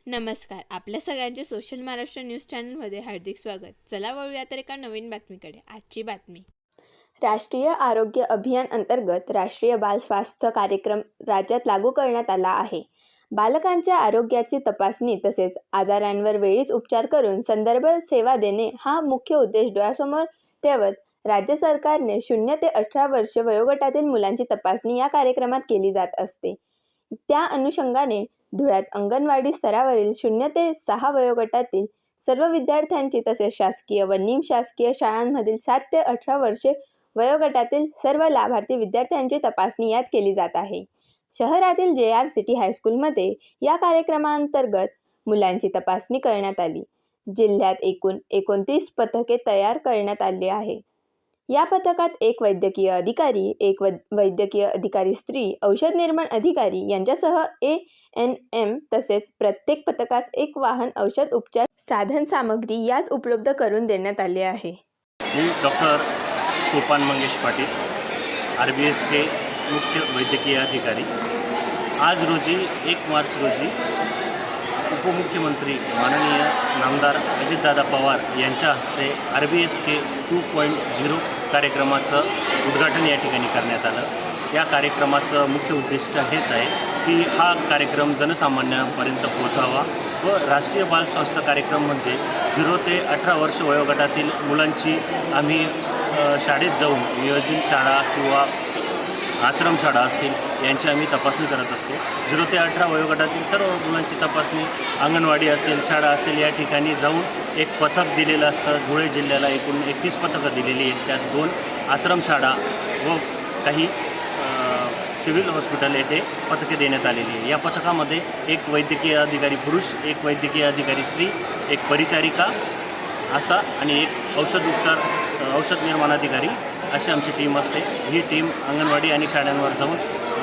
नमस्कार. आपल्या सगळ्यांचे सोशल महाराष्ट्र न्यूज चॅनलमध्ये हार्दिक स्वागत. चला वळूया तर एका नवीन बातमीकडे. आजची बातमी. राष्ट्रीय आरोग्य अभियान अंतर्गत राष्ट्रीय बाल स्वास्थ्य कार्यक्रम राज्यात लागू करण्यात आला आहे. बालकांच्या आरोग्याची तपासणी तसेच आजारांवर वेळीच उपचार करून संदर्भ सेवा देणे हा मुख्य उद्देश डोळ्यासमोर ठेवत राज्य सरकारने 0 ते 18 वर्षे वयोगटातील मुलांची तपासणी या कार्यक्रमात केली जात असते. त्या अनुषंगाने धुळ्यात अंगणवाडी स्तरावरील 0 ते 6 वयोगटातील सर्व विद्यार्थ्यांची तसेच शासकीय व निमशासकीय शाळांमधील 7 ते 18 वर्षे वयोगटातील सर्व लाभार्थी विद्यार्थ्यांची तपासणी यात केली जात आहे. शहरातील JR सिटी हायस्कूलमध्ये या कार्यक्रमांतर्गत मुलांची तपासणी करण्यात आली. जिल्ह्यात एकूण 29 पथके तयार करण्यात आली आहे. या पथकात एक वैद्यकीय अधिकारी, एक वैद्यकीय अधिकारी स्त्री, औषध निर्माण अधिकारी यांच्यासह ANM तसेच प्रत्येक पथकास एक वाहन औषध उपचार साधन सामग्री यात उपलब्ध करून देण्यात आले आहे. मी डॉक्टर सोपान मंगेश पाटील, RBSK मुख्य वैद्यकीय अधिकारी. आज रोजी 1 मार्च रोजी उपमुख्यमंत्री माननीय नामदार अजितदादा पवार यांच्या हस्ते RBSK 2.0 कार्यक्रमाचं उद्घाटन या ठिकाणी करण्यात आलं. या कार्यक्रमाचं मुख्य उद्दिष्ट हेच आहे की हा कार्यक्रम जनसामान्यांपर्यंत पोहोचावा व राष्ट्रीय बाल स्वास्थ्य कार्यक्रम म्हणजे 0 ते 18 वर्ष वयोगटातील मुलांची आम्ही शाळेत जाऊन नियोजित शाळा किंवा आश्रमशाळा असतील यांची आम्ही तपासणी करत असतो. 0 ते 18 वयोगटातील सर्व मुलांची तपासणी अंगणवाडी असेल, शाळा असेल या ठिकाणी जाऊन एक पथक दिलेलं असतं. धुळे जिल्ह्याला एकूण 31 पथकं दिलेली आहेत. त्यात 2 आश्रमशाळा व काही सिव्हिल हॉस्पिटल येथे पथके देण्यात आलेली आहे. या पथकामध्ये एक वैद्यकीय अधिकारी पुरुष, एक वैद्यकीय अधिकारी स्त्री, एक परिचारिका असा आणि एक औषध निर्माण अधिकारी अशी आमची टीम असते. ही टीम अंगणवाडी आणि शाळांवर जाऊन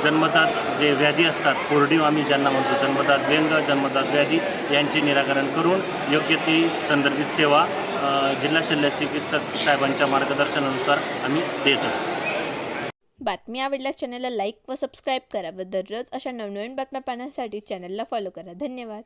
जन्मजात जे व्याधी असतात, पोर्डिओ आम्ही ज्यांना म्हणतो, जन्मजात व्यंग, जन्मजात व्याधी यांचे निराकरण करून योग्य ती संदर्भित सेवा जिल्हा शल्य चिकित्सक साहेबांच्या मार्गदर्शनानुसार आम्ही देत असतो. बातमी आवडल्यास चॅनलला लाईक व सबस्क्राईब करा व दररोज अशा नवनवीन बातम्या पाहण्यासाठी चॅनलला फॉलो करा. धन्यवाद.